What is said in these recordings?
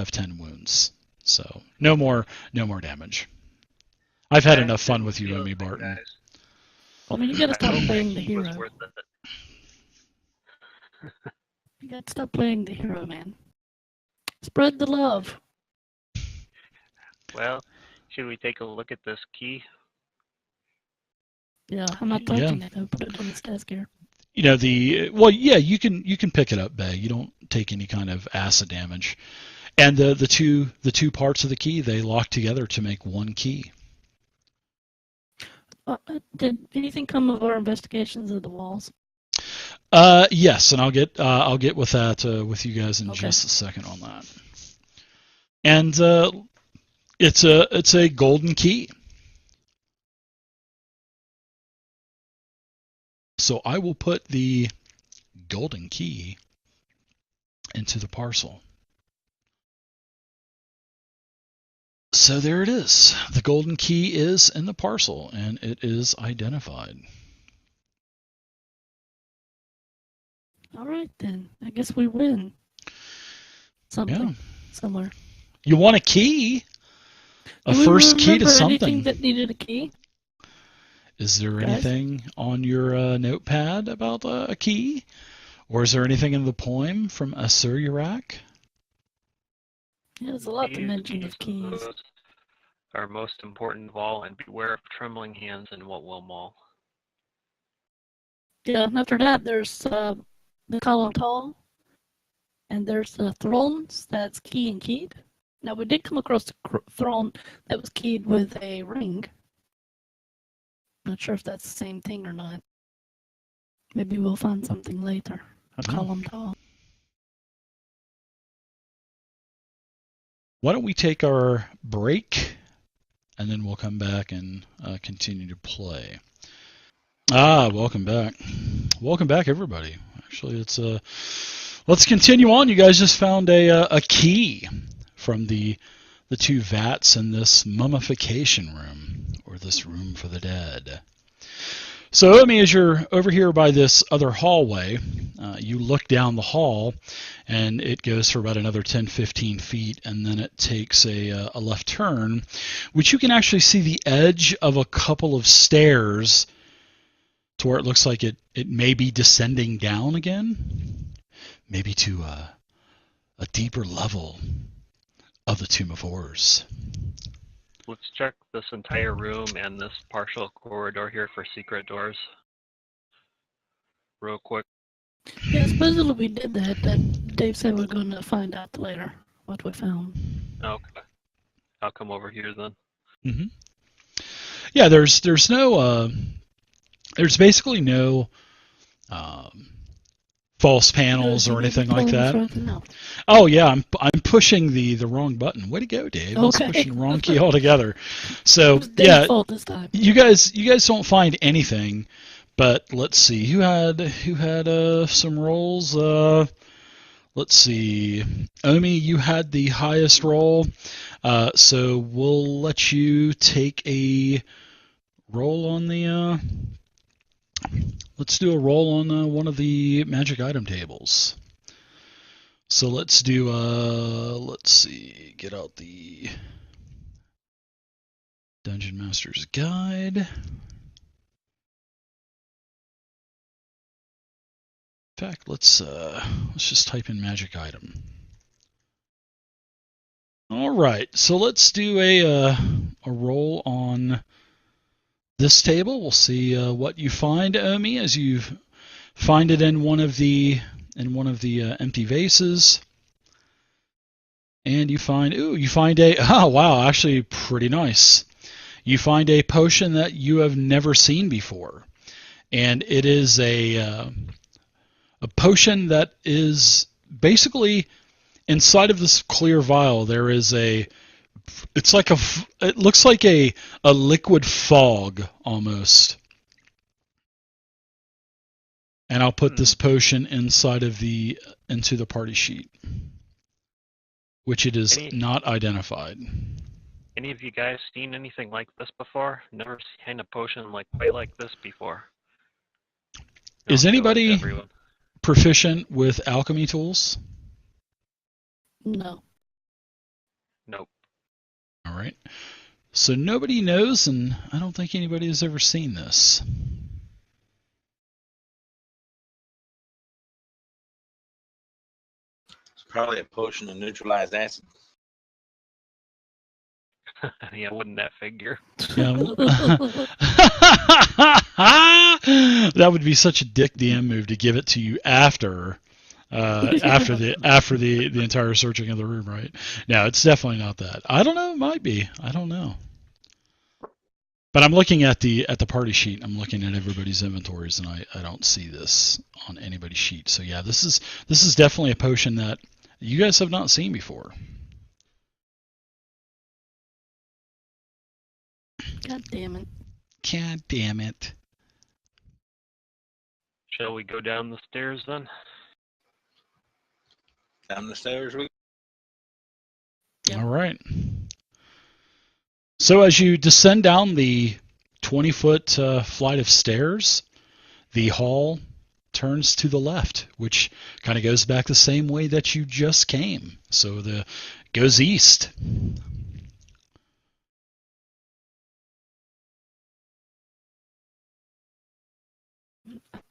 have 10 wounds. So no more damage. I've had enough fun with you, Amy Barton. Guys. Well, I mean, you gotta stop playing the It was hero. worth it. You gotta stop playing the hero, man. Spread the love. Well, should we take a look at this key? Yeah, I'm not touching it. I'll put it on this desk here. You know, you can pick it up, Bay. You don't take any kind of acid damage. And the two parts of the key, they lock together to make one key. Did anything come of our investigations of the walls? Yes, and I'll get with that with you guys in just a second on that. And it's a golden key. So I will put the golden key into the parcel. So there it is. The golden key is in the parcel, and it is identified. All right, then. I guess we win. Something. Somewhere. You want a key? A first key to something. Anything that needed a key? Is there anything on your notepad about a key? Or is there anything in the poem from Asur Yurak? Yeah, there's a lot to mention of keys. Our most important of all, and beware of trembling hands and what will maul. Yeah, and after that, there's the column tall, and there's the thrones that's key and keyed. Now, we did come across a throne that was keyed with a ring. Not sure if that's the same thing or not. Maybe we'll find something later. A column tall. Why don't we take our break, and then we'll come back and continue to play. Welcome back. Welcome back, everybody. Actually, let's continue on. You guys just found a key from the two vats in this mummification room, or this room for the dead. So, I mean, as you're over here by this other hallway, you look down the hall, and it goes for about another 10-15 feet, and then it takes a left turn, which you can actually see the edge of a couple of stairs to where it looks like it may be descending down again, maybe to a deeper level of the Tomb of Horrors. Let's check this entire room and this partial corridor here for secret doors. Real quick. Yeah, supposedly we did that. Dave said we're going to find out later what we found. Okay. I'll come over here then. Mm-hmm. Yeah, there's no there's basically no false panels or anything like that. Oh yeah, I'm pushing the wrong button. Way to go, Dave! I was pushing the wrong key altogether. So yeah, this time. you guys don't find anything. But let's see, who had some rolls? Let's see, Omi, you had the highest roll, so we'll let you take a roll on the. Let's do a roll on one of the magic item tables. So let's do let's see, get out the Dungeon Master's Guide. In fact, let's just type in magic item. All right, so let's do a roll on this table. We'll see what you find, Omi, as you find it in one of the empty vases, and you find wow, actually pretty nice. You find a potion that you have never seen before, and it is a potion that is basically inside of this clear vial. There is it looks like a liquid fog almost. And I'll put this potion into the party sheet, which it is not identified. Any of you guys seen anything like this before? Never seen a potion quite like this before. Is anybody proficient with alchemy tools? No. Nope. All right. So nobody knows, and I don't think anybody has ever seen this. It's probably a potion of neutralized acid. Yeah, wouldn't that figure? Yeah. That would be such a dick DM move to give it to you after the entire searching of the room, right? No, it's definitely not that. I don't know. It might be. I don't know. But I'm looking at the party sheet. I'm looking at everybody's inventories, and I don't see this on anybody's sheet. So yeah, this is definitely a potion that you guys have not seen before. God damn it. God damn it. Shall we go down the stairs then? Down the stairs we Yep. All right. So as you descend down the 20-foot flight of stairs, the hall turns to the left, which kind of goes back the same way that you just came. So goes east.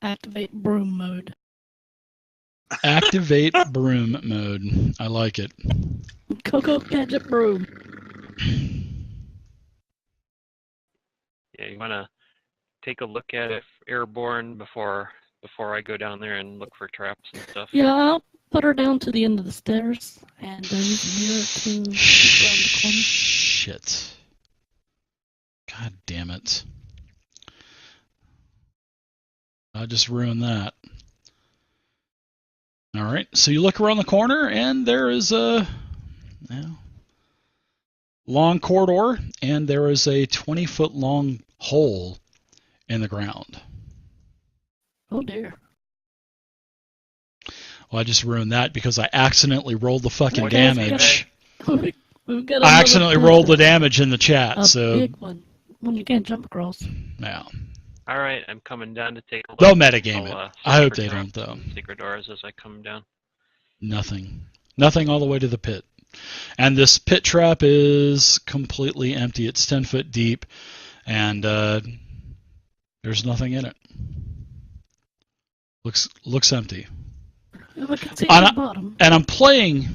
Activate broom mode. Activate broom mode. I like it. Coco Gadget broom. Yeah, you want to take a look at it airborne before I go down there and look for traps and stuff. Yeah, I'll put her down to the end of the stairs and use a mirror to look around the corner. Shit. God damn it. I just ruined that. All right, so you look around the corner, and there is a long corridor, and there is a 20-foot long hole in the ground. Oh dear. Well, I just ruined that because I accidentally rolled the fucking What damage. We've got I accidentally another rolled the damage in the chat, a so big one you can't jump across. yeah. All right, I'm coming down to take a look. They'll metagame I'll, it. I hope for they traps don't, though. and secret doors as I come down. Nothing all the way to the pit. And this pit trap is completely empty. It's 10 foot deep, and there's nothing in it. Looks empty. We can see And the bottom. And I'm playing.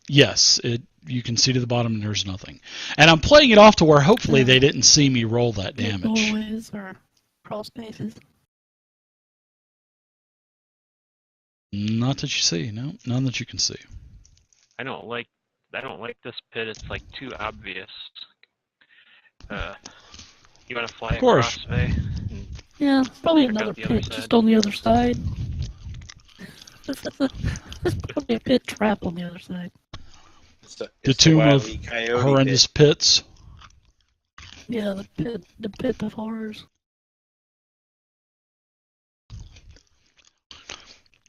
Yes, you can see to the bottom, and there's nothing. And I'm playing it off to where hopefully they didn't see me roll that damage. Doorways or crawl spaces. Not that you see. No, none that you can see. I don't like this pit. It's like too obvious. You want to fly Of course. across, Faye? Yeah, probably Check out another the other pit side. just on the other side. There's probably a pit trap on the other side. The tomb of horrendous pits. Yeah, the pit of horrors.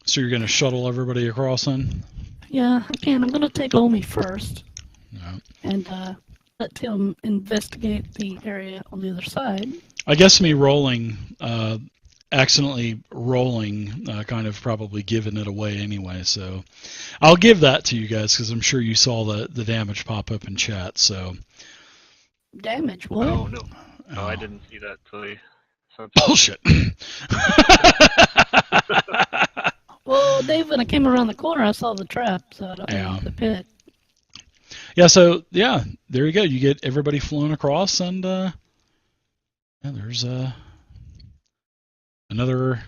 So you're going to shuttle everybody across then? Yeah, I can. I'm gonna take Omi first No. and let Tim investigate the area on the other side. I guess me rolling, accidentally rolling, kind of probably giving it away anyway. So I'll give that to you guys because I'm sure you saw the damage pop up in chat. So Damage, what? Oh no, no, I didn't see that till you. So bullshit. Well, Dave, when I came around the corner, I saw the trap, so I don't Yeah. know the pit. Yeah. So yeah, there you go. You get everybody flown across, and yeah, there's another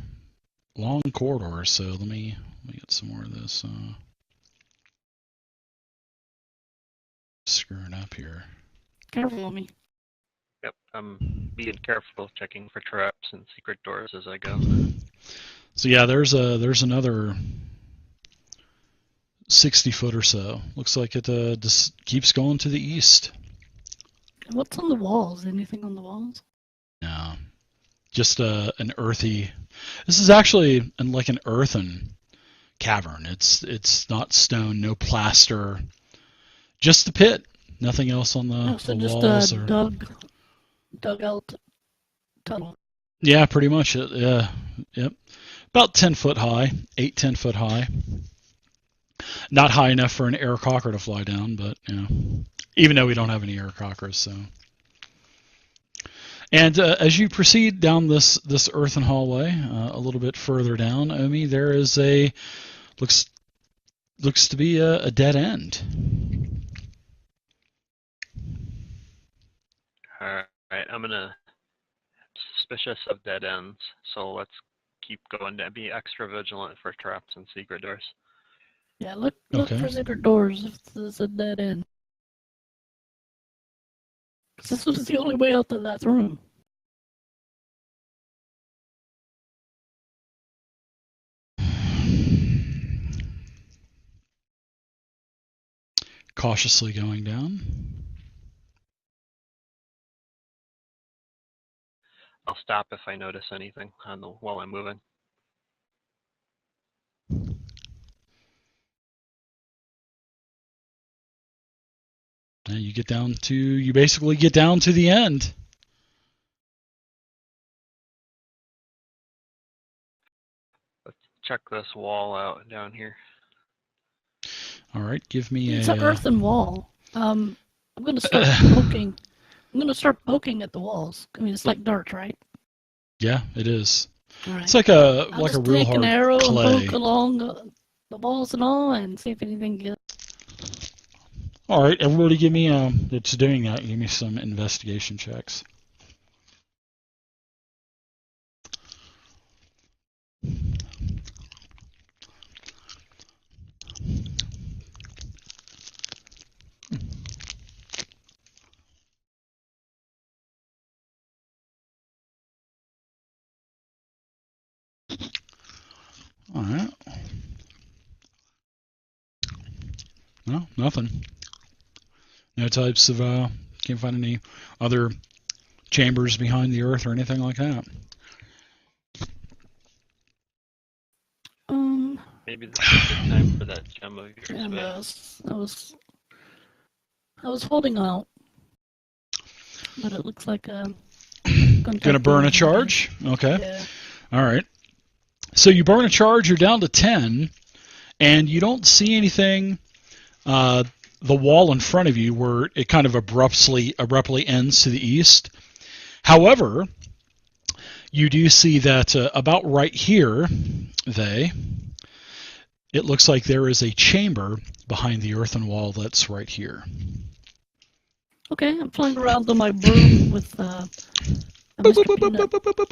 long corridor. So let me get some more of this. Screwing up here. Careful, Omi. yep, I'm being careful, checking for traps and secret doors as I go. So yeah, there's another 60 foot or so. Looks like it just keeps going to the east. What's on the walls? Anything on the walls? No, just an earthy. This is actually like an earthen cavern. It's not stone, no plaster, just the pit. Nothing else on the, Oh, so the just walls. a dug out tunnel. Yeah, pretty much it. Yeah, yep. About 10 foot high, 8-10 foot high. Not high enough for an air cocker to fly down, but you know. even though we don't have any aircockers. So, and as you proceed down this earthen hallway, a little bit further down, Omi, there is looks to be a dead end. All right, I'm gonna suspicious of dead ends, so let's keep going to be extra vigilant for traps and secret doors. Yeah, look Okay. for secret doors if there's a dead end. 'Cause this was the only way out of that room. Cautiously going down. I'll stop if I notice anything while I'm moving. And you basically get down to the end. Let's check this wall out down here. All right, give me It's a. an earthen wall. I'm gonna start poking. I'm gonna start poking at the walls. I mean, it's like darts, right? Yeah, it is. All right. It's like I'll a just real take hard an arrow clay. and poke along the walls and all, and see if anything gets. All right, everybody, give me that's doing that. Give me some investigation checks. All right. No, nothing. No types of can't find any other chambers behind the earth or anything like that. Maybe this is a good time for that gem of yours. And But I was holding out, but it looks like Gonna burn a charge? Okay. Yeah. All right. So you burn a charge, you're down to 10, and you don't see anything, the wall in front of you where it kind of abruptly ends to the east. However, you do see that about right here, it looks like there is a chamber behind the earthen wall that's right here. Okay, I'm flying around on my broom with a Mr. Peanut.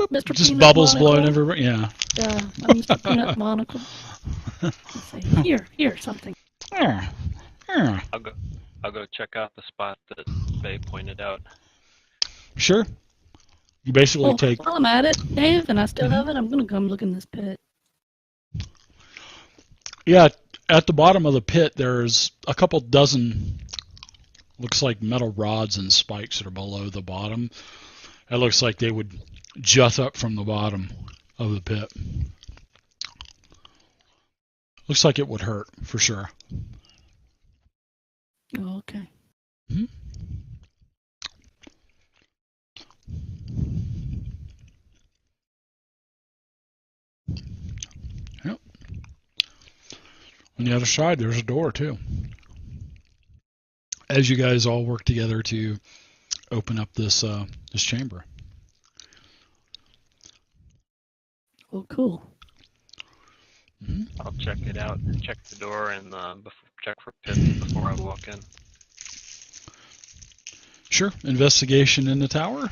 Mr. Just Peanut bubbles monocle. blowing everywhere. Yeah. Yeah, a Mr. Peanut monocle. Let's see. Here, something. I'll go check out the spot that Faye pointed out. Sure. You basically take. While I'm at it, Dave, and I still have it, I'm gonna come look in this pit. Yeah, at the bottom of the pit, there's a couple dozen, looks like metal rods and spikes that are below the bottom. It looks like they would jut up from the bottom of the pit. Looks like it would hurt, for sure. Oh, okay. Mm-hmm. Yep. On the other side, there's a door, too. As you guys all work together to open up this chamber. Oh, cool. Mm-hmm. I'll check it out, check the door, and check for pits before I walk in. Sure. Investigation in the tower.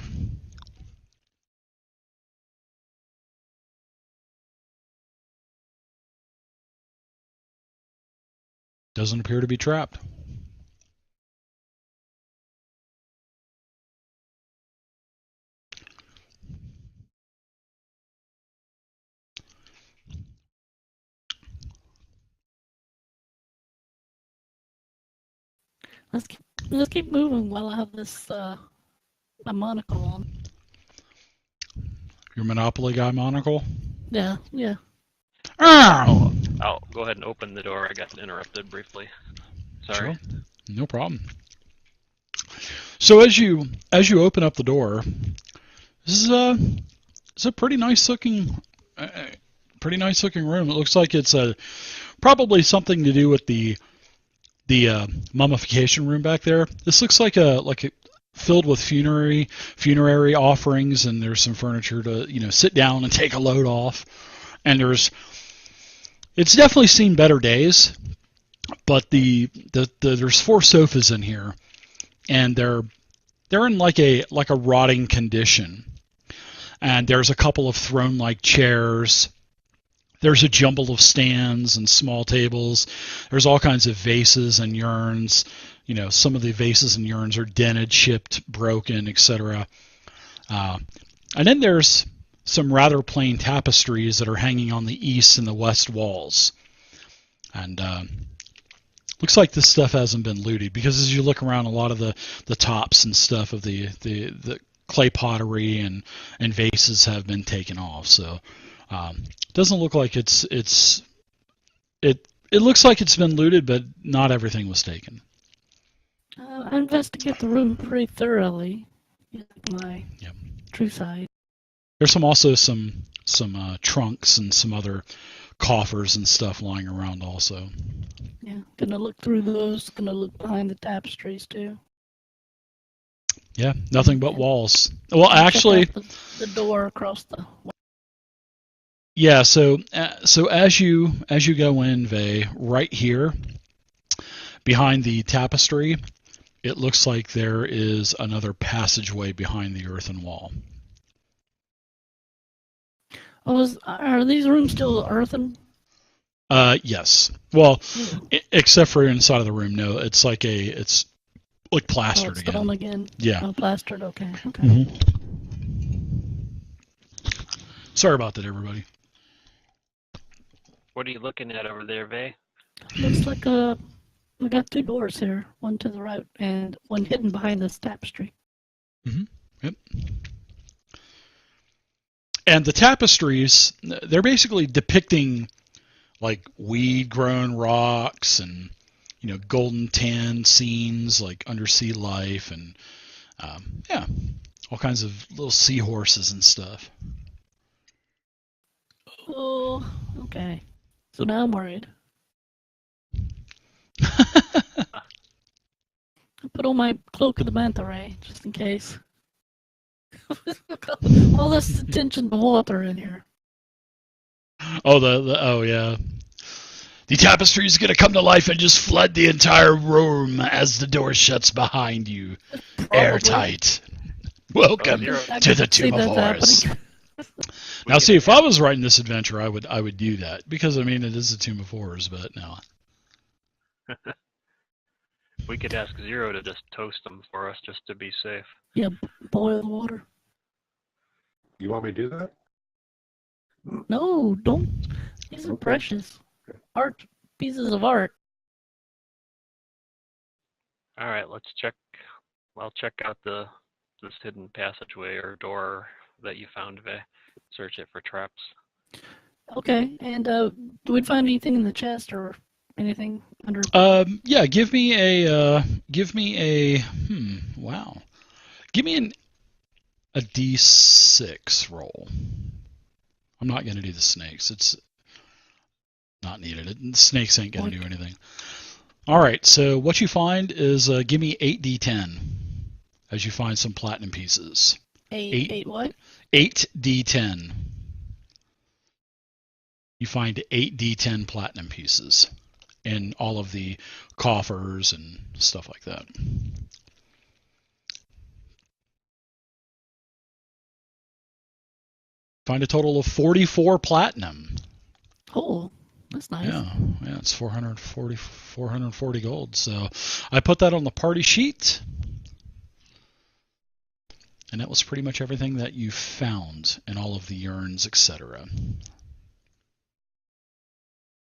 Doesn't appear to be trapped. Let's keep moving while I have this my monocle on. Your Monopoly guy monocle? Yeah. Oh! I'll go ahead and open the door. I got interrupted briefly. Sorry. Sure. No problem. So as you open up the door, this is a pretty nice looking room. It looks like it's probably something to do with the mummification room back there. This looks like a filled with funerary offerings, and there's some furniture to sit down and take a load off. And it's definitely seen better days, but there's 4 sofas in here, and they're in like a rotting condition. And there's a couple of throne-like chairs. There's a jumble of stands and small tables. There's all kinds of vases and urns. Some of the vases and urns are dented, chipped, broken, etc. And then there's some rather plain tapestries that are hanging on the east and the west walls. And looks like this stuff hasn't been looted, because as you look around, a lot of the tops and stuff of the clay pottery and vases have been taken off. So it doesn't look like it looks like it's been looted, but not everything was taken. I investigate the room pretty thoroughly. My true side. There's also some trunks and some other coffers and stuff lying around also. Yeah, gonna look through those. Gonna look behind the tapestries too. Yeah, nothing but walls. Well, actually, the door across the. Yeah, so as you go in, Vey, right here behind the tapestry, it looks like there is another passageway behind the earthen wall. Are these rooms still earthen? Yes. Well, except for inside of the room, no. It's like plastered it's again. stone again. Yeah. Oh, plastered. Okay. Mm-hmm. Sorry about that, everybody. What are you looking at over there, Vey? Looks like we got 2 doors here, one to the right and one hidden behind this tapestry. Mm-hmm. Yep. And the tapestries, they're basically depicting like weed-grown rocks and golden tan scenes like undersea life and all kinds of little seahorses and stuff. Oh, okay. So now I'm worried. I put on my cloak of the manta ray just in case. All this attention to water in here. Oh yeah. The tapestry is going to come to life and just flood the entire room as the door shuts behind you. Probably. Airtight. Welcome to the Tomb of Horus. Now, see, if I was writing this adventure, I would do that, because I mean it is a Tomb of Horrors, but no. We could ask Zero to just toast them for us, just to be safe. Yeah, boil the water. You want me to do that? No, don't. These are precious. Art, pieces of art. All right, let's check. I'll check out this hidden passageway or door that you found, Vey. Search it for traps. Okay, and do we find anything in the chest or anything under? Yeah, give me a wow. Give me a D6 roll. I'm not going to do the snakes. It's not needed. Snakes ain't going to do anything. All right, so what you find is give me 8d10 as you find some platinum pieces. Eight what? 8d10. You find 8d10 platinum pieces in all of the coffers and stuff like that. Find a total of 44 platinum. Oh, that's nice. Yeah, it's 440 gold. So I put that on the party sheet. And that was pretty much everything that you found in all of the urns, etc.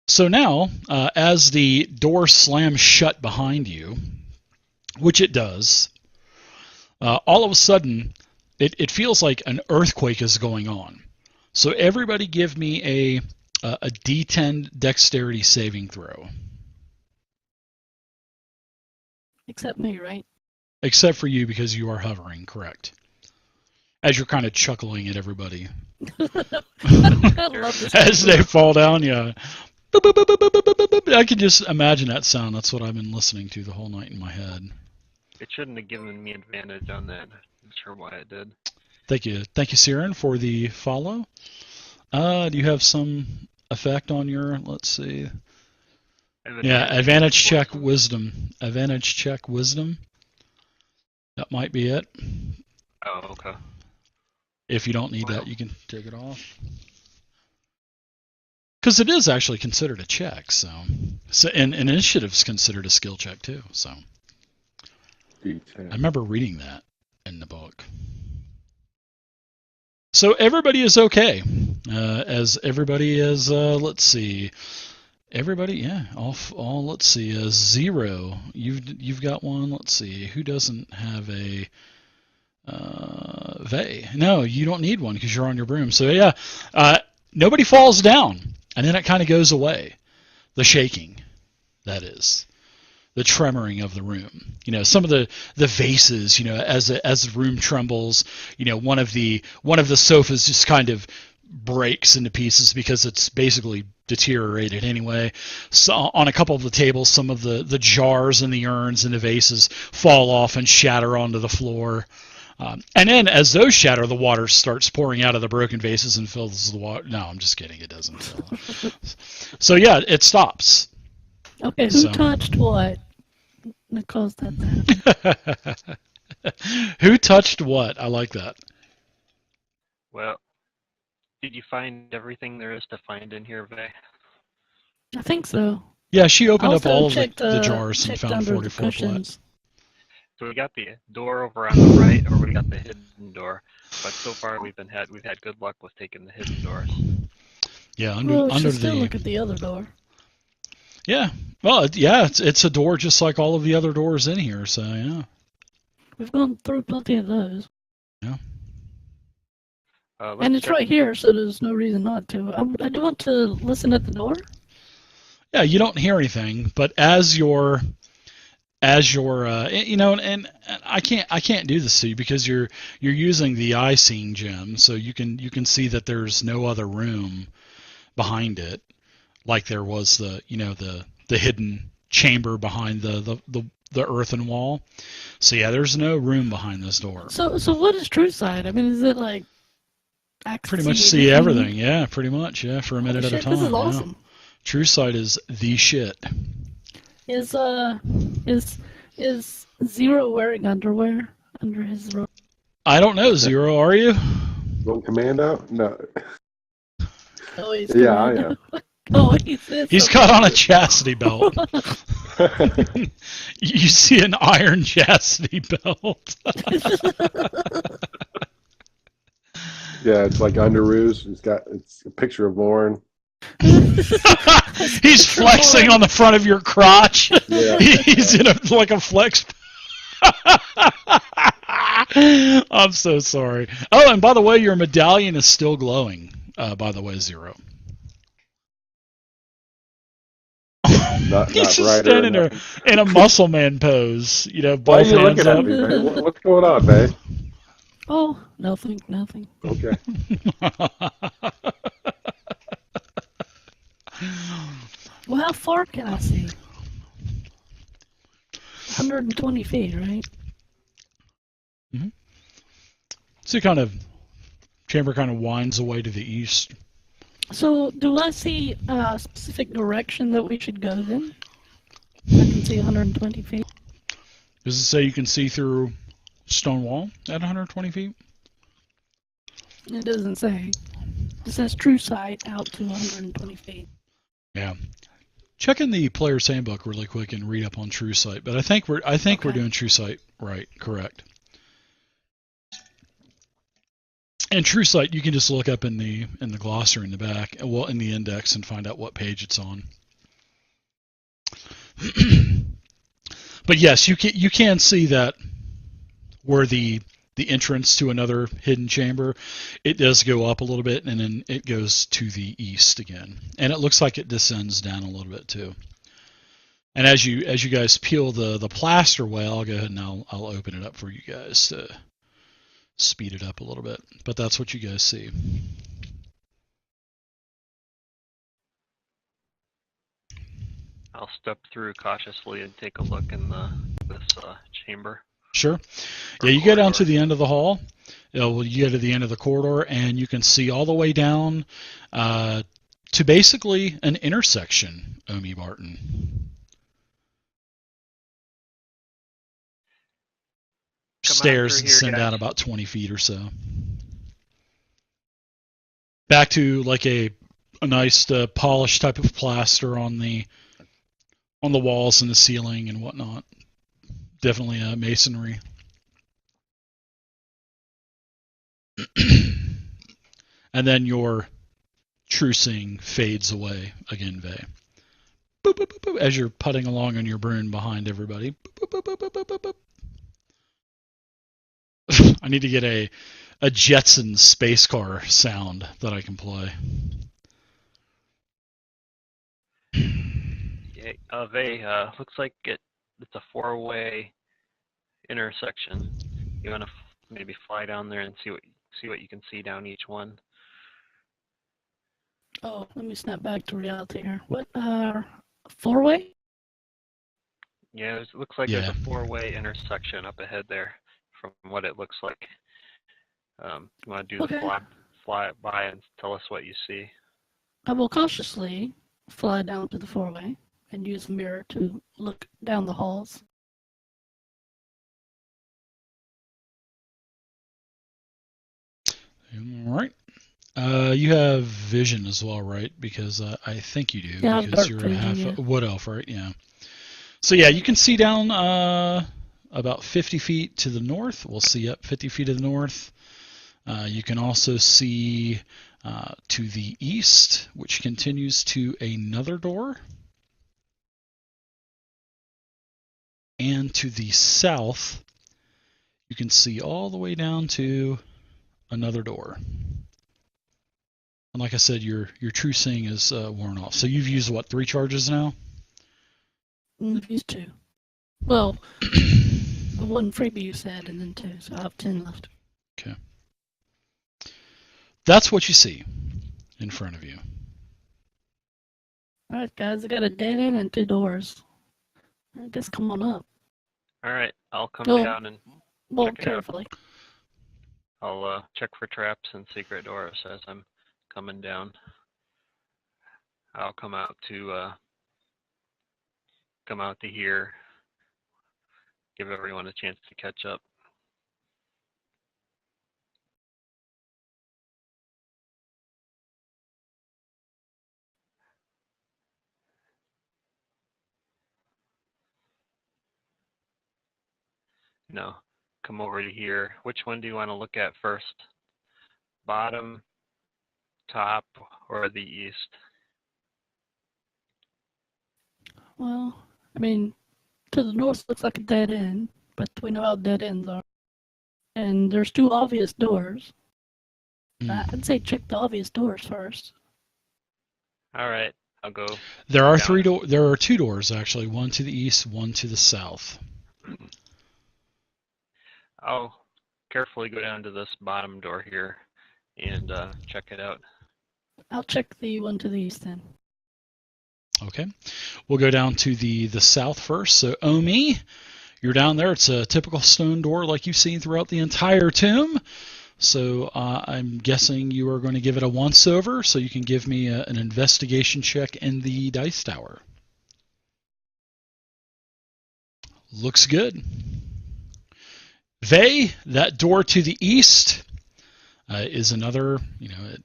So now, as the door slams shut behind you, which it does, all of a sudden, it feels like an earthquake is going on. So everybody give me a D10 dexterity saving throw. Except me, right? Except for you, because you are hovering, correct. As you're kind of chuckling at everybody. I love this. As they fall down, yeah. Boop, boop, boop, boop, boop, boop, boop, boop. I can just imagine that sound. That's what I've been listening to the whole night in my head. It shouldn't have given me advantage on that. I'm sure why it did. Thank you, Siren, for the follow. Do you have some effect on your? Let's see. Yeah, advantage check wisdom. Advantage check wisdom. That might be it. Oh, okay. If you don't need that, you can take it off. Because it is actually considered a check, so and initiative's considered a skill check too. So I remember reading that in the book. So everybody is okay. As everybody is, let's see. Everybody, yeah, all let's see, 0. You've got one. Let's see, who doesn't have a Vey? No, you don't need one because you're on your broom. So yeah, nobody falls down, and then it kind of goes away. The shaking, that is, the tremoring of the room. You know, some of the vases. You know, as the room trembles, you know, one of the sofas just kind of breaks into pieces because it's basically deteriorated anyway. So on a couple of the tables, some of the jars and the urns and the vases fall off and shatter onto the floor. And then as those shatter, the water starts pouring out of the broken vases and fills the water. No, I'm just kidding. It doesn't fill. So yeah, it stops. Okay, who touched what? That caused that. Who touched what? I like that. Well, did you find everything there is to find in here, Vey? I think so. Yeah, she opened up Also all of checked, the jars and checked found under the 44 flat. cushions. So we got the door over on the right, or we got the hidden door. But so far we've had good luck with taking the hidden doors. Yeah, Well, under still the. look at the other door. Yeah, well, yeah, it's a door just like all of the other doors in here. So yeah. We've gone through plenty of those. Yeah. And it's right here, so there's no reason not to. I do want to listen at the door. Yeah, you don't hear anything, but as you're you know, and I can't do this to you because you're using the eye seeing gem, so you can see that there's no other room behind it, like there was the hidden chamber behind the earthen wall. So yeah, there's no room behind this door. So what is True Sight? I mean, is it like pretty much see everything? Yeah, pretty much. Yeah, for a minute at a time. This is awesome. Yeah. True Sight is the shit. Is Zero wearing underwear under his robe? I don't know, Zero. Are you? Going commando? No. Oh, he's Yeah, I am. Oh, He's got on a chastity belt. You see an iron chastity belt. Yeah, it's like underoos. It's a picture of Lauren. He's flexing on the front of your crotch. Yeah. He's in like a flex. I'm so sorry. Oh, and by the way, your medallion is still glowing. By the way, Zero. Not He's just right standing there in a muscle man pose. You know, Why are both you hands looking up. at me, man? What's going on, babe? Oh, nothing. Okay. Well, how far can I see? 120 feet, right? Mm-hmm. So kind of chamber kind of winds away to the east. So, do I see a specific direction that we should go then? I can see 120 feet. Does it say you can see through stone wall at 120 feet? It doesn't say. It says True Sight out to 120 feet. Yeah. Check in the player's handbook really quick and read up on True Sight. But I think we're doing True Sight right, correct. And True Sight, you can just look up in the glossary in the back, well, in the index, and find out what page it's on. But yes, you can see that where the entrance to another hidden chamber, it does go up a little bit, and then it goes to the east again, and it looks like it descends down a little bit too. And as you guys peel the plaster away, I'll go ahead and I'll open it up for you guys to speed it up a little bit. But that's what you guys see. I'll step through cautiously and take a look in this chamber. Sure. or Yeah, you go down to corridor. the end of the hall. Well, you go to the end of the corridor, and you can see all the way down to basically an intersection, Omi Barton. Come on Stairs through that here, descend down guys. about 20 feet or so. Back to like a nice polished type of plaster on the walls and the ceiling and whatnot. Definitely masonry. And then your true seeing fades away again, Vey. Boop, boop, boop, boop, as you're putting along on your broom behind everybody. Boop, boop, boop, boop, boop, boop, boop. I need to get a Jetson space car sound that I can play. Yeah, Vey, looks like it's a four-way intersection. You want to maybe fly down there and see what you can see down each one. Oh, let me snap back to reality here. What, four-way? Yeah, it looks like Yeah. there's a four-way intersection up ahead there, from what it looks like. You want to do Okay. the fly it by and tell us what you see. I will cautiously fly down to the four-way and use the mirror to look down the halls. All right. You have vision as well, right? Because I think you do. Yeah, I have because dark you're a vision, half yeah. wood elf, right? Yeah. So yeah, you can see down about 50 feet to the north. We'll see up 50 feet to the north. You can also see to the east, which continues to another door. And to the south, you can see all the way down to another door. And like I said, your true seeing is worn off. So you've used what, 3 charges now? I've used 2. Well, the one freebie you said, and then 2, so I have 10 left. Okay. That's what you see in front of you. Alright, guys, I got a dead end and 2 doors. I guess come on up. All right, I'll come Go. down and Well, check it out. carefully. I'll check for traps and secret doors as I'm coming down. I'll come out to here. Give everyone a chance to catch up. No, come over to here. Which one do you want to look at first? Bottom, top, or the east? Well, I mean, to the north looks like a dead end, but we know how dead ends are. And there's 2 obvious doors. I'd say check the obvious doors first. All right, I'll go. There are down. There are 2 doors actually, one to the east, one to the south. I'll carefully go down to this bottom door here and check it out. I'll check the one to the east then. Okay. We'll go down to the south first. So Omi, you're down there. It's a typical stone door like you've seen throughout the entire tomb. So I'm guessing you are going to give it a once over, so you can give me an investigation check in the dice tower. Looks good. Vey, that door to the east is another,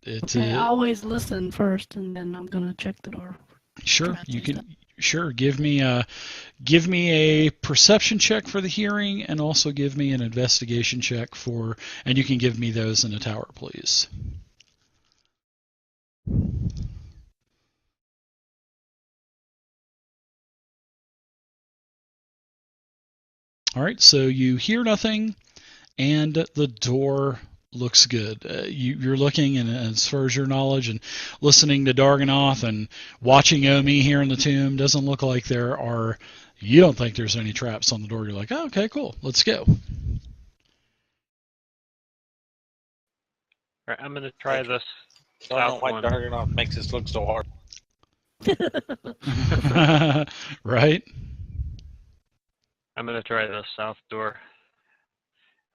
Okay, I always listen first, and then I'm gonna check the door. Sure, you can. Sure, give me a perception check for the hearing, and also give me an investigation check for, and you can give me those in the tower, please. All right, so you hear nothing, and the door looks good. You're looking, and as far as your knowledge and listening to Darganoth and watching Omi here in the tomb, doesn't look like there are. You don't think there's any traps on the door. You're like, oh, okay, cool, let's go. All right, I'm gonna try this I don't know south why one. Darganoff makes this look so hard. Right? I'm gonna try the south door.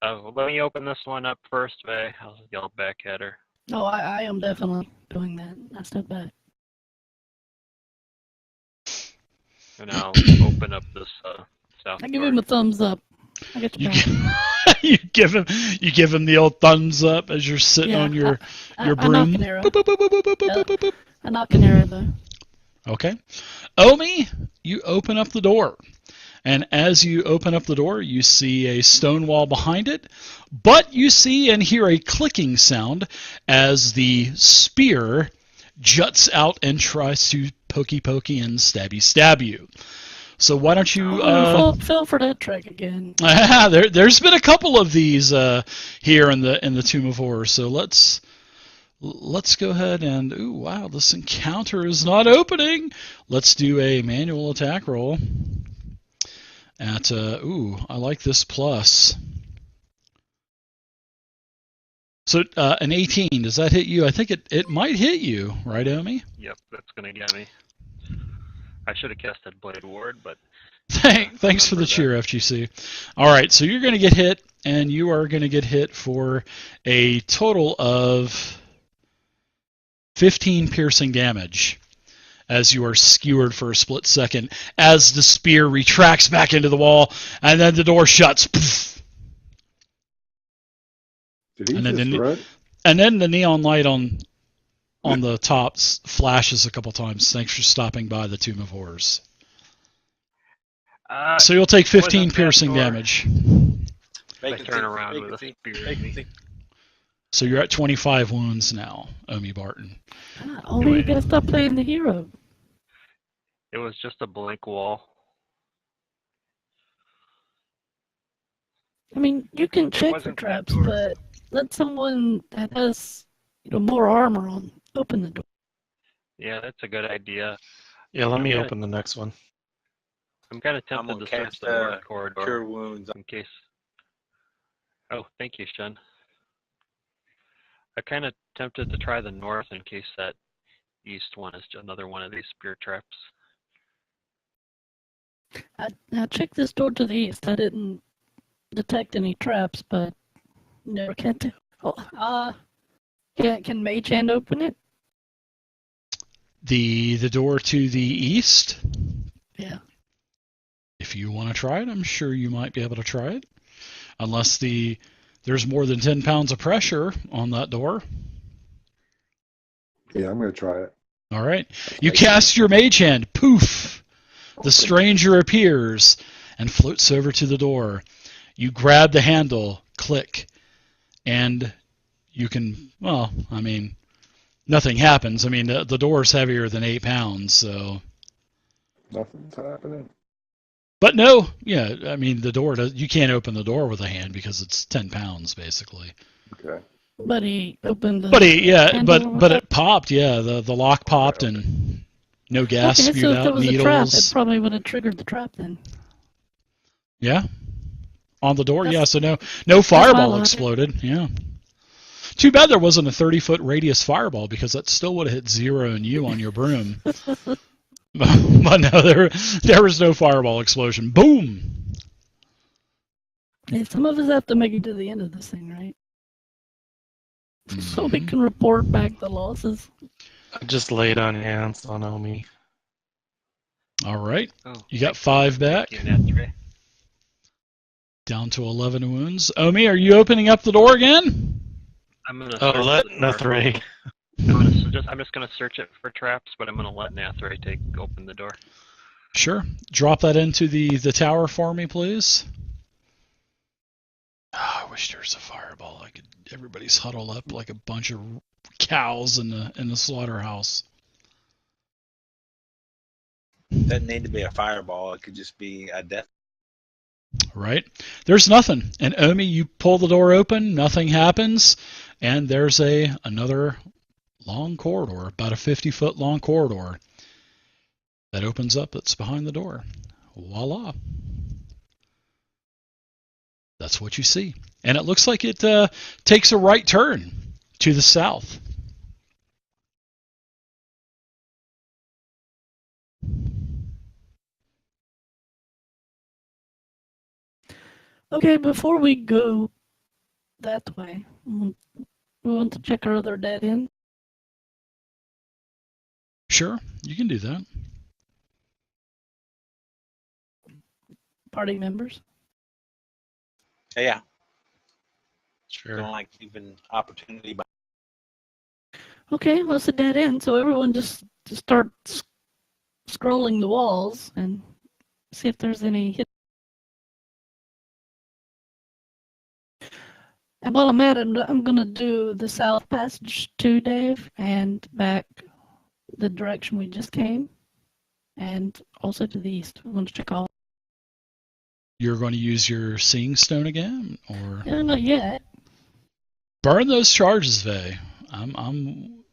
Let me open this one up first, Vay. I'll yell back at her. No, I am definitely doing that. I step back. And I'll open up this south I give door. him a thumbs up. I get You, you back. you give him the old thumbs up as you're sitting Yeah, on your I broom. knock an arrow. Boop, boop, boop, boop, boop, boop, boop, boop, boop. I knock an arrow though. Okay. Omi, you open up the door. And as you open up the door, you see a stone wall behind it, but you see and hear a clicking sound as the spear juts out and tries to pokey and stab you. So why don't you... Fell for that trick again. There's been a couple of these here in the Tomb of Horrors, so let's go ahead and... Ooh, wow, this encounter is not opening. Let's do a manual attack roll. I like this plus. So an 18, does that hit you? I think it might hit you, right, Omi? Yep, that's gonna get me. I should have casted Blade Ward, but... Thanks for the cheer, FGC. All right, so you're going to get hit, and you are going to get hit for a total of 15 piercing damage, as you are skewered for a split second, as the spear retracts back into the wall, and then the door shuts. Poof. Did he just run? And then the neon light on the top flashes a couple times. Thanks for stopping by the Tomb of Horrors. So you'll take 15 piercing damage. I turn around with a spear. So you're at 25 wounds now, Omi Barton. Only you gotta stop playing the hero. It was just a blank wall. I mean, you can check for traps, but let someone that has more armor on open the door. Yeah, that's a good idea. Yeah, let me open the next one. I'm kind of tempted to search the north corridor Cure wounds. in case. Oh, thank you, Shen. I'm kind of tempted to try the north in case that east one is just another one of these spear traps. I checked this door to the east. I didn't detect any traps, but never can tell. Can Mage Hand open it? The door to the east? Yeah. If you want to try it, I'm sure you might be able to try it. Unless there's more than 10 pounds of pressure on that door. Yeah, I'm going to try it. All right. You cast your mage hand. Poof! The stranger appears and floats over to the door. You grab the handle, click, and you can, well, I mean, nothing happens. I mean, the door's heavier than 8 pounds, so... Nothing's happening. But no, yeah, I mean, the door, you can't open the door with a hand because it's 10 pounds, basically. Okay. But he opened the... But it popped, yeah, the lock popped and no gas spewed so if out, there was needles. a trap, it probably would have triggered the trap then. Yeah? On the door, yeah, so no fireball exploded, yeah. Too bad there wasn't a 30-foot radius fireball because that still would have hit 0 and you on your broom. But no, there was no fireball explosion. Boom! Hey, some of us have to make it to the end of this thing, right? So we can report back the losses. I just laid on hands on Omi. All right. Oh, You got 5 back. thank you, Natsuri. Down to 11 wounds. Omi, are you opening up the door again? I'm gonna. Oh, search let the door. Nathray. I'm just gonna search it for traps, but I'm gonna let Nathray open the door. Sure. Drop that into the tower for me, please. Oh, I wish there was a fireball. Everybody's huddled up like a bunch of cows in the slaughterhouse. Doesn't need to be a fireball. It could just be a death. Right? There's nothing. And Omi, you pull the door open, nothing happens, and there's another long corridor, about a 50-foot long corridor that opens up that's behind the door. Voila. That's what you see. And it looks like it takes a right turn to the south. Okay, before we go that way, we want to check our other dead end. Sure, you can do that. Party members. Yeah, Sure. don't like keeping opportunity. By Okay, well, it's a dead end, so everyone just start scrolling the walls and see if there's any hit. And while I'm at it, I'm going to do the South Passage too, Dave, and back the direction we just came, and also to the east. I'm going to check all. You're going to use your seeing stone again, or Not yet. burn those charges, Vay. I'm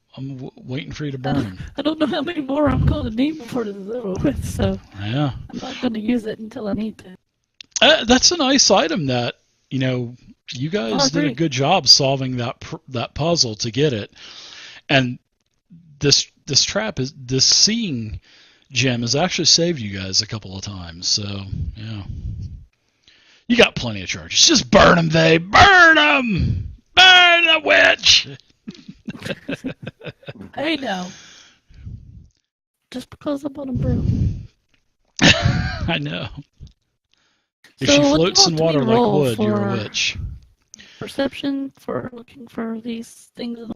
waiting for you to burn them. I don't know how many more I'm going to need before this is over with, so Yeah. I'm not going to use it until I need to. That's a nice item that, you guys did a agree. good job solving that puzzle to get it. And this seeing gem has actually saved you guys a couple of times. So, yeah. You got plenty of charges. Just burn them, Vay. Burn them! Burn the witch! Hey, now. Just because I'm on a broom. I know. If So she what do you floats in want me water to like roll wood, you're a for- witch. Perception for looking for these things.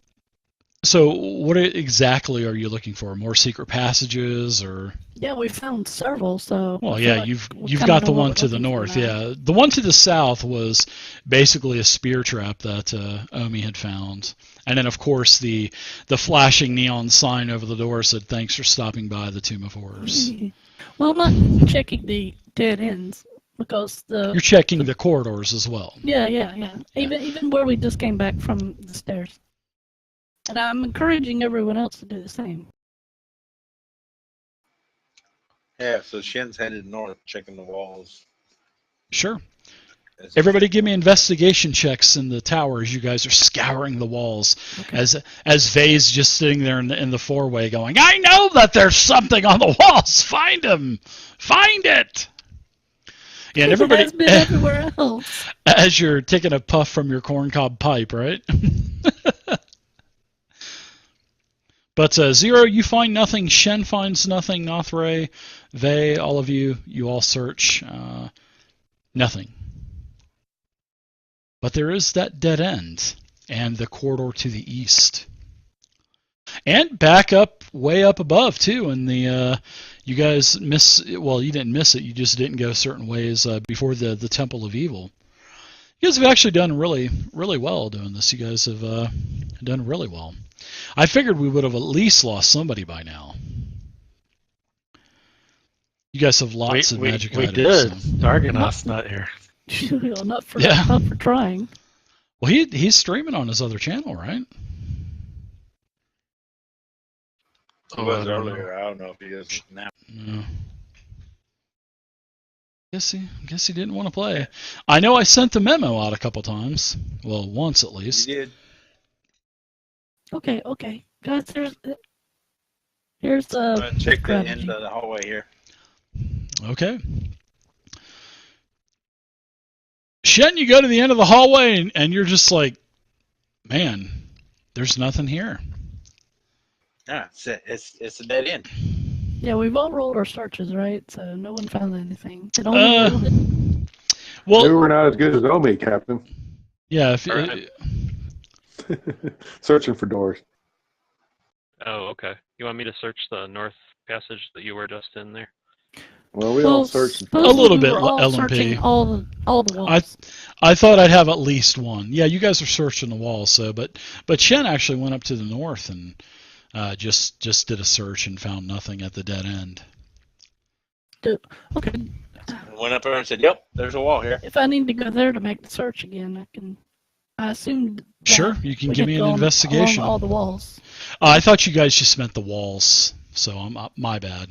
So, what exactly are you looking for? More secret passages, or? Yeah, we found several, so. Well, I feel yeah, like you've we kinda got know the what one we're to the looking for north. now. Yeah, the one to the south was basically a spear trap that Omi had found, and then of course the flashing neon sign over the door said, "Thanks for stopping by the Tomb of Horrors." Well, I'm not checking the dead ends because You're checking the corridors as well. Yeah. Even where we just came back from the stairs. And I'm encouraging everyone else to do the same. yeah, so Shin's headed north, checking the walls. Sure. Everybody give me investigation checks in the tower as you guys are scouring the walls. Okay. As Vay's just sitting there in the four-way going, I know that there's something on the walls! Find him! Find it! Yeah, and everybody, It has been everywhere else. as you're taking a puff from your corncob pipe, right? But Zero, you find nothing. Shen finds nothing. Nothray, Vay, all of you all search. Nothing. But there is that dead end and the corridor to the east. And back up, way up above, too. And you guys you didn't miss it. You just didn't go certain ways before the Temple of Evil. You guys have actually done really, really well doing this. You guys have done really well. I figured we would have at least lost somebody by now. You guys have lots of magic we items. did. So. Dargonoth's not here. Well, not for trying. Well, he's streaming on his other channel, right? He was earlier. I don't know if he is now. No. Guess he didn't want to play. I know I sent the memo out a couple times. Well, once at least. He did. Okay. Guys, here's the Check the strategy. end of the hallway here. Okay. Shen, you go to the end of the hallway and you're just like, man, there's nothing here. Yeah, it's a dead end. Yeah, we've all rolled our searches, right? So no one found anything. It Uh, only rolled it. Well, Maybe we're not as good as Omi, Captain. yeah. Alright. Searching for doors. Oh, okay. You want me to search the north passage that you were just in there? Well, we all searched. supposedly A little we bit were all LMP. searching all the walls. I thought I'd have at least one. Yeah, you guys are searching the wall, so but Shen actually went up to the north and just did a search and found nothing at the dead end. Okay. Went up there and said, "Yep, there's a wall here." If I need to go there to make the search again, I can. I assumed. that Sure, you can we give could me go an along investigation. all the walls. I thought you guys just meant the walls, so I'm my bad.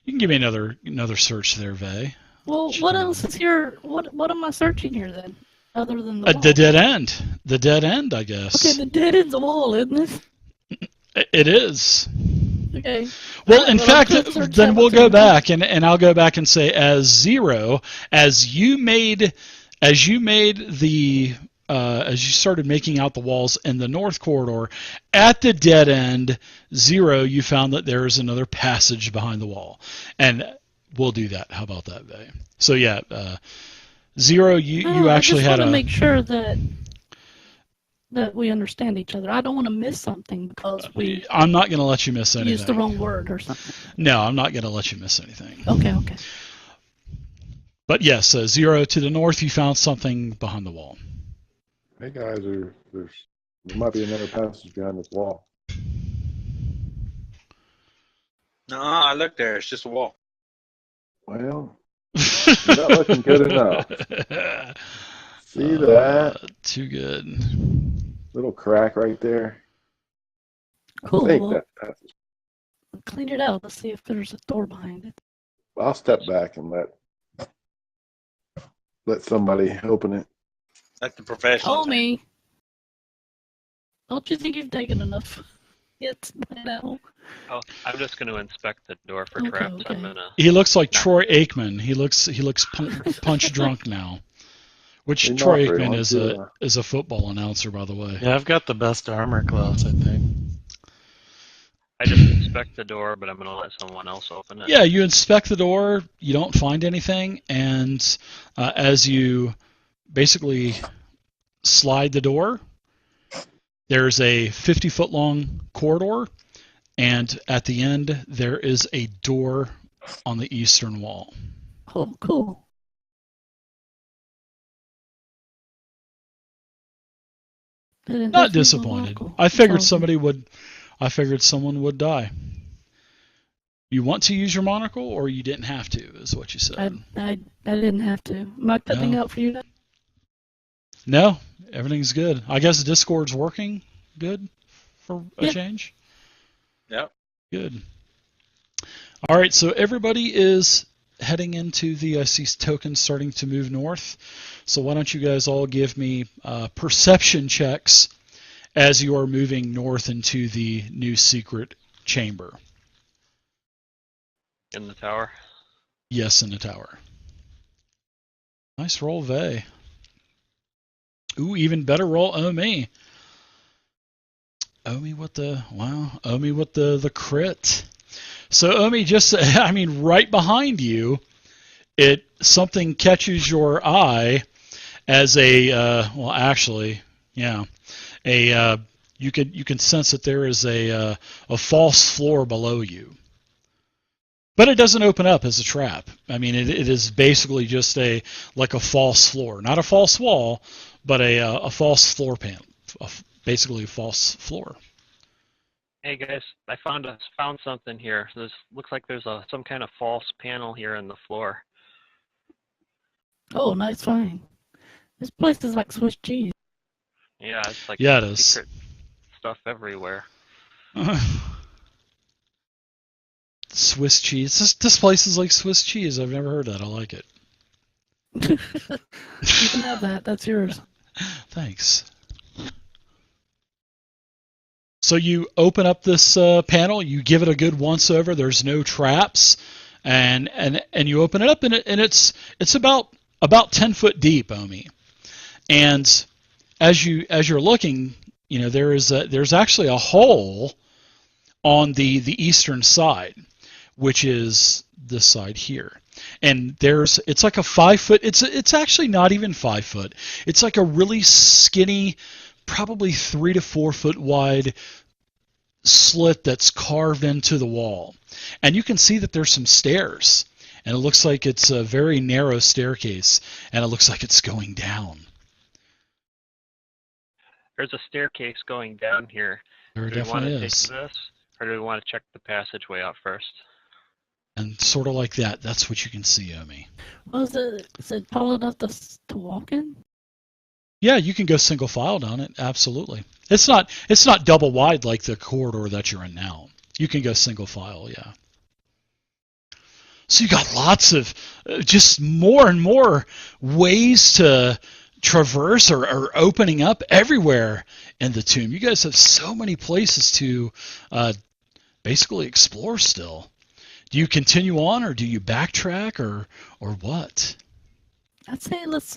You can give me another search there, Vay. Well, what else is here? What am I searching here then, other than the wall? The dead end. The dead end, I guess. Okay, the dead end's a wall, isn't it? It is. Okay. Well, in Well, fact, let's search then we'll everything go else. back and I'll go back and say, as Zero, as you made as you made the as you started making out the walls in the north corridor, at the dead end 0, you found that there is another passage behind the wall, and we'll do that. How about that, Vay? So yeah, 0, you actually had I just want to a. make sure that we understand each other. I don't want to miss something because we I'm not going to let you miss anything. used the wrong word or something. No, I'm not going to let you miss anything. Okay. But yes, 0 to the north, you found something behind the wall. Hey guys, there might be another passage behind this wall. No, I looked there. It's just a wall. Well, you're not looking good enough. See that? Too good. Little crack right there. Cool. I think Well, that passage. clean it out. Let's see if there's a door behind it. I'll step back and let somebody open it. Let the professionals. Homie, don't you think you've taken enough hits by now? Oh, I'm just going to inspect the door for Okay, traps. okay. I'm gonna. He looks like Troy Aikman. He looks punch drunk now. Which Hey, Troy Marford, Aikman why is don't you, a football announcer, by the way. Yeah, I've got the best armor class, I think. I just inspect the door, but I'm going to let someone else open it. Yeah, you inspect the door, you don't find anything, and as you basically slide the door, there's a 50-foot long corridor, and at the end there is a door on the eastern wall. Oh, cool. Not disappointed. I figured someone would die. You want to use your monocle, or you didn't have to, is what you said. I didn't have to. Am I cutting out for you now? No, everything's good. I guess Discord's working good for a change? Yep. Good. All right, so everybody is heading into I see tokens starting to move north. So why don't you guys all give me perception checks as you are moving north into the new secret chamber. In the tower. Yes, in the tower. Nice roll, Vay. Ooh, even better roll, Omi. Omi with the crit. So Omi, just right behind you, something catches your eye as you can sense that there is a false floor below you. But it doesn't open up as a trap. I mean, it is basically just a false floor, not a false wall, but a false floor panel, basically a false floor. Hey guys, I found something here. This looks like there's some kind of false panel here in the floor. Oh, nice find. This place is like Swiss cheese. Yeah, it's like it is. Secret stuff everywhere. Swiss cheese. This place is like Swiss cheese. I've never heard that. I like it. You can have that. That's yours. Thanks. So you open up this panel. You give it a good once over. There's no traps, and you open it up, and it's about 10 foot deep, Omi. And as you're looking, there's actually a hole on the eastern side, which is this side here. And it's like a 5 foot. It's actually not even 5 foot. It's like a really skinny, probably 3 to 4 foot wide slit that's carved into the wall. And you can see that there's some stairs. And it looks like it's a very narrow staircase, and it looks like it's going down. There's a staircase going down here. There Do we want definitely to is. take this, or do we want to check the passageway out first? And sort of like that. That's what you can see, Omi. Is it tall enough to walk in? Yeah, you can go single file down it. Absolutely. It's not double wide like the corridor that you're in now. You can go single file, yeah. So you got lots of just more and more ways to traverse or opening up everywhere in the tomb. You guys have so many places to basically explore still. Do you continue on, or do you backtrack, or what? I'd say let's